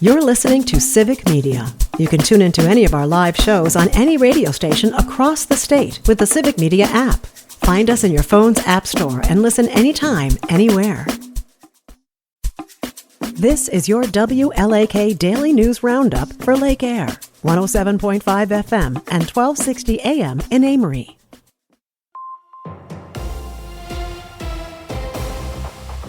You're listening to Civic Media. You can tune into any of our live shows on any radio station across the state with the Civic Media app. Find us in your phone's app store and listen anytime, anywhere. This is your WLAK Daily News Roundup for Lake Air, 107.5 FM and 1260 AM in Amory.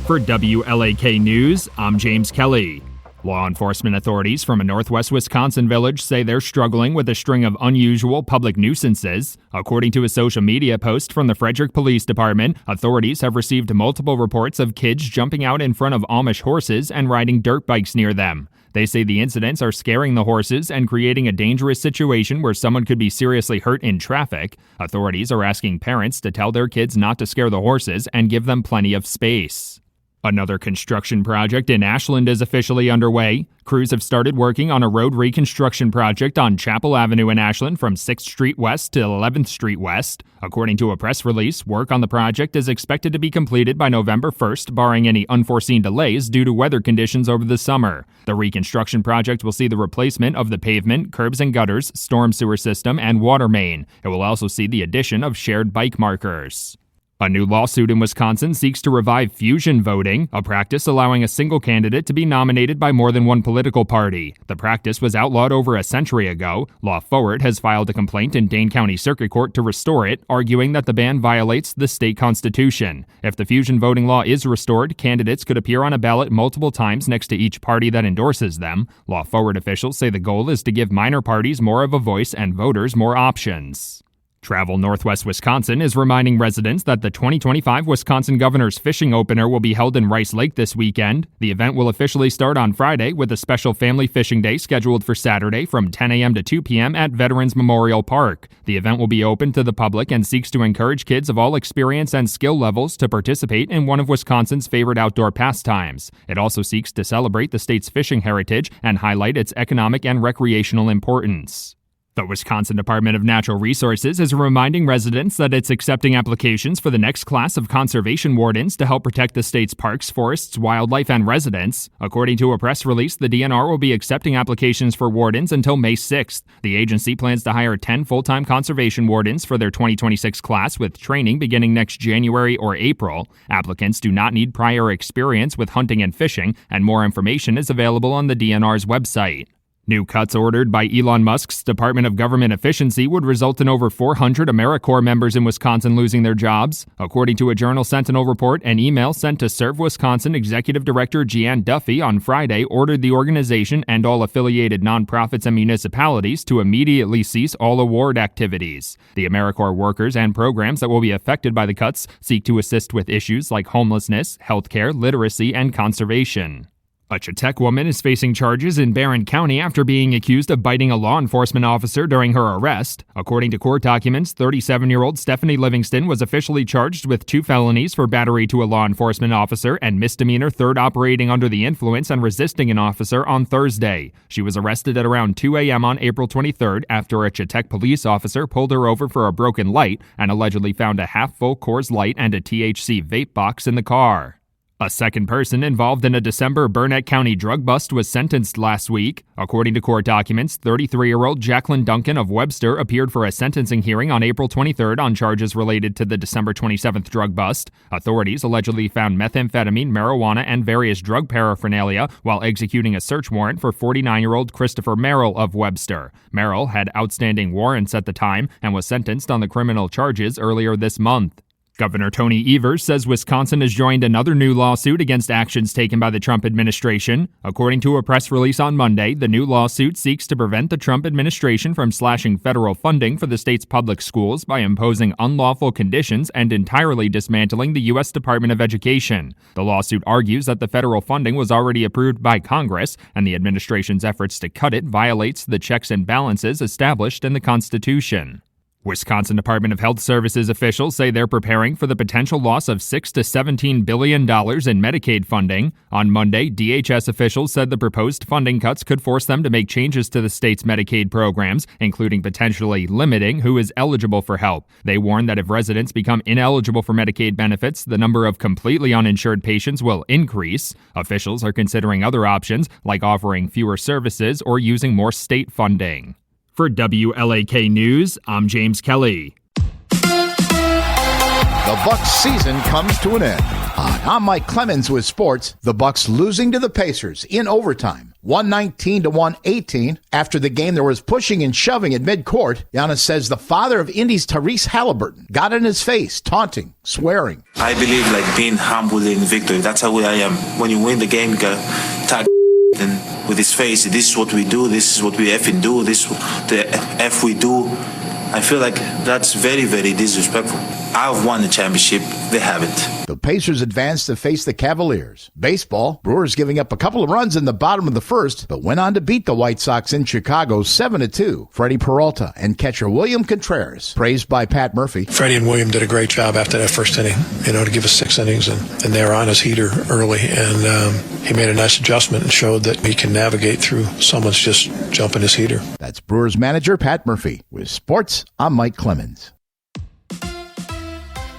For WLAK News, I'm James Kelly. Law enforcement authorities from a northwest Wisconsin village say they're struggling with a string of unusual public nuisances. According to a social media post from the Frederick Police Department, authorities have received multiple reports of kids jumping out in front of Amish horses and riding dirt bikes near them. They say the incidents are scaring the horses and creating a dangerous situation where someone could be seriously hurt in traffic. Authorities are asking parents to tell their kids not to scare the horses and give them plenty of space. Another construction project in Ashland is officially underway. Crews have started working on a road reconstruction project on Chapel Avenue in Ashland from 6th Street West to 11th Street West. According to a press release, work on the project is expected to be completed by November 1st, barring any unforeseen delays due to weather conditions over the summer. The reconstruction project will see the replacement of the pavement, curbs and gutters, storm sewer system, and water main. It will also see the addition of shared bike markers. A new lawsuit in Wisconsin seeks to revive fusion voting, a practice allowing a single candidate to be nominated by more than one political party. The practice was outlawed over a century ago. Law Forward has filed a complaint in Dane County Circuit Court to restore it, arguing that the ban violates the state constitution. If the fusion voting law is restored, candidates could appear on a ballot multiple times next to each party that endorses them. Law Forward officials say the goal is to give minor parties more of a voice and voters more options. Travel Northwest Wisconsin is reminding residents that the 2025 Wisconsin Governor's Fishing Opener will be held in Rice Lake this weekend. The event will officially start on Friday with a special family fishing day scheduled for Saturday from 10 a.m. to 2 p.m. at Veterans Memorial Park. The event will be open to the public and seeks to encourage kids of all experience and skill levels to participate in one of Wisconsin's favorite outdoor pastimes. It also seeks to celebrate the state's fishing heritage and highlight its economic and recreational importance. The Wisconsin Department of Natural Resources is reminding residents that it's accepting applications for the next class of conservation wardens to help protect the state's parks, forests, wildlife, and residents. According to a press release, the DNR will be accepting applications for wardens until May 6th. The agency plans to hire 10 full-time conservation wardens for their 2026 class, with training beginning next January or April. Applicants do not need prior experience with hunting and fishing, and more information is available on the DNR's website. New cuts ordered by Elon Musk's Department of Government Efficiency would result in over 400 AmeriCorps members in Wisconsin losing their jobs. According to a Journal Sentinel report, an email sent to Serve Wisconsin Executive Director Jeanne Duffy on Friday ordered the organization and all affiliated nonprofits and municipalities to immediately cease all award activities. The AmeriCorps workers and programs that will be affected by the cuts seek to assist with issues like homelessness, healthcare, literacy, and conservation. A Chautauqua woman is facing charges in Barron County after being accused of biting a law enforcement officer during her arrest. According to court documents, 37-year-old Stephanie Livingston was officially charged with 2 felonies for battery to a law enforcement officer and misdemeanor third operating under the influence and resisting an officer on Thursday. She was arrested at around 2 a.m. on April 23rd after a Chautauqua police officer pulled her over for a broken light and allegedly found a half-full Coors Light and a THC vape box in the car. A second person involved in a December Burnett County drug bust was sentenced last week. According to court documents, 33-year-old Jacqueline Duncan of Webster appeared for a sentencing hearing on April 23rd on charges related to the December 27th drug bust. Authorities allegedly found methamphetamine, marijuana, and various drug paraphernalia while executing a search warrant for 49-year-old Christopher Merrill of Webster. Merrill had outstanding warrants at the time and was sentenced on the criminal charges earlier this month. Governor Tony Evers says Wisconsin has joined another new lawsuit against actions taken by the Trump administration. According to a press release on Monday, the new lawsuit seeks to prevent the Trump administration from slashing federal funding for the state's public schools by imposing unlawful conditions and entirely dismantling the U.S. Department of Education. The lawsuit argues that the federal funding was already approved by Congress, and the administration's efforts to cut it violates the checks and balances established in the Constitution. Wisconsin Department of Health Services officials say they're preparing for the potential loss of $6 to $17 billion in Medicaid funding. On Monday, DHS officials said the proposed funding cuts could force them to make changes to the state's Medicaid programs, including potentially limiting who is eligible for help. They warned that if residents become ineligible for Medicaid benefits, the number of completely uninsured patients will increase. Officials are considering other options, like offering fewer services or using more state funding. For WLAK News, I'm James Kelly. The Bucs season comes to an end. I'm Mike Clemens with sports. The Bucs losing to the Pacers in overtime, 119 to 118. After the game, there was pushing and shoving at midcourt. Giannis says the father of Indy's Tyrese Halliburton got in his face, taunting, swearing. I believe being humble in victory. That's how I am. When you win the game, you gotta tag and with his face. This is what we do. This is what we effing do. This is the F we do. I feel like that's very, very disrespectful. I've won the championship. They haven't. The Pacers advanced to face the Cavaliers. Baseball, Brewers giving up a couple of runs in the bottom of the first, but went on to beat the White Sox in Chicago 7-2. Freddie Peralta and catcher William Contreras, praised by Pat Murphy. Freddie and William did a great job after that first inning, to give us 6 innings, and they were on his heater early, and he made a nice adjustment and showed that he can navigate through someone's just jumping his heater. That's Brewers manager Pat Murphy. With sports, I'm Mike Clemens.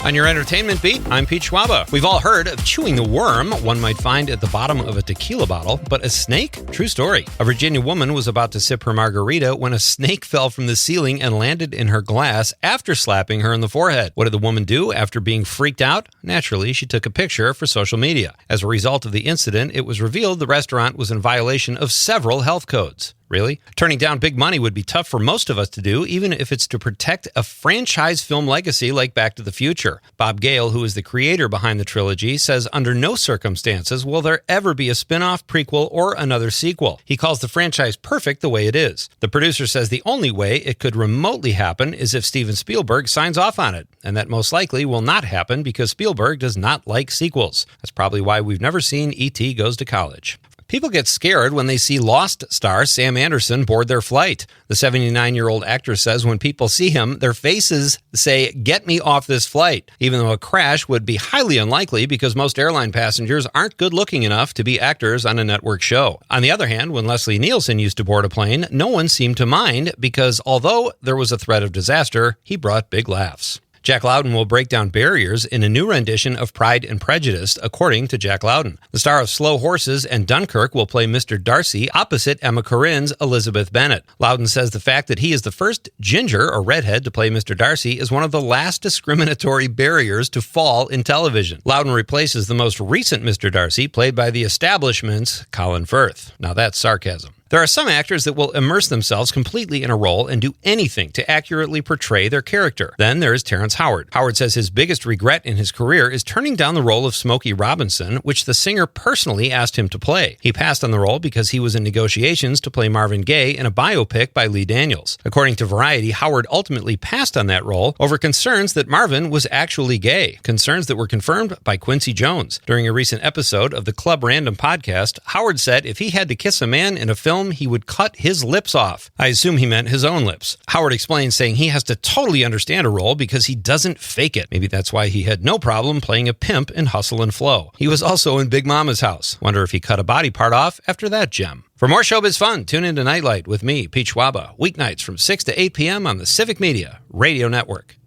On your entertainment beat, I'm Pete Schwaba. We've all heard of chewing the worm one might find at the bottom of a tequila bottle, but a snake? True story. A Virginia woman was about to sip her margarita when a snake fell from the ceiling and landed in her glass after slapping her in the forehead. What did the woman do after being freaked out? Naturally, she took a picture for social media. As a result of the incident, it was revealed the restaurant was in violation of several health codes. Really? Turning down big money would be tough for most of us to do, even if it's to protect a franchise film legacy like Back to the Future. Bob Gale, who is the creator behind the trilogy, says under no circumstances will there ever be a spin-off, prequel, or another sequel. He calls the franchise perfect the way it is. The producer says the only way it could remotely happen is if Steven Spielberg signs off on it, and that most likely will not happen because Spielberg does not like sequels. That's probably why we've never seen E.T. Goes to College. People get scared when they see Lost star Sam Anderson board their flight. The 79-year-old actor says when people see him, their faces say, "Get me off this flight," even though a crash would be highly unlikely because most airline passengers aren't good-looking enough to be actors on a network show. On the other hand, when Leslie Nielsen used to board a plane, no one seemed to mind because although there was a threat of disaster, he brought big laughs. Jack Lowden will break down barriers in a new rendition of Pride and Prejudice, according to Jack Lowden. The star of Slow Horses and Dunkirk will play Mr. Darcy opposite Emma Corrin's Elizabeth Bennet. Lowden says the fact that he is the first ginger or redhead to play Mr. Darcy is one of the last discriminatory barriers to fall in television. Lowden replaces the most recent Mr. Darcy, played by the establishment's Colin Firth. Now that's sarcasm. There are some actors that will immerse themselves completely in a role and do anything to accurately portray their character. Then there is Terrence Howard. Howard says his biggest regret in his career is turning down the role of Smokey Robinson, which the singer personally asked him to play. He passed on the role because he was in negotiations to play Marvin Gaye in a biopic by Lee Daniels. According to Variety, Howard ultimately passed on that role over concerns that Marvin was actually gay, concerns that were confirmed by Quincy Jones. During a recent episode of the Club Random podcast, Howard said if he had to kiss a man in a film, he would cut his lips off. I assume he meant his own lips. Howard explained, saying he has to totally understand a role because he doesn't fake it. Maybe that's why he had no problem playing a pimp in Hustle and Flow. He was also in Big Mama's House. Wonder if he cut a body part off after that gem. For more showbiz fun, tune into Nightlight with me, Pete Schwaba, weeknights from 6 to 8 p.m. on the Civic Media Radio Network.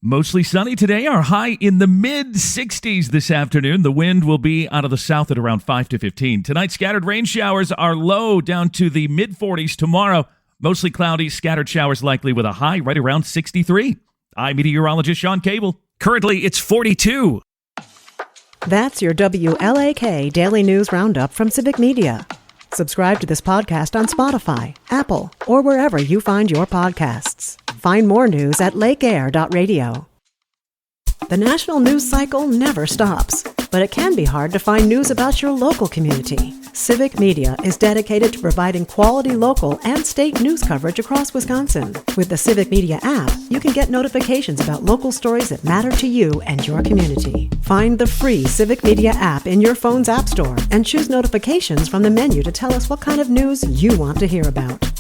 Mostly sunny today, our high in the mid-60s this afternoon. The wind will be out of the south at around 5 to 15. Tonight, scattered rain showers are low down to the mid-40s. Tomorrow, mostly cloudy, scattered showers likely with a high right around 63. I'm meteorologist Sean Cable. Currently, it's 42. That's your WLAK Daily News Roundup from Civic Media. Subscribe to this podcast on Spotify, Apple, or wherever you find your podcasts. Find more news at lakeair.radio. The national news cycle never stops, but it can be hard to find news about your local community. Civic Media is dedicated to providing quality local and state news coverage across Wisconsin. With the Civic Media app, you can get notifications about local stories that matter to you and your community. Find the free Civic Media app in your phone's app store and choose notifications from the menu to tell us what kind of news you want to hear about.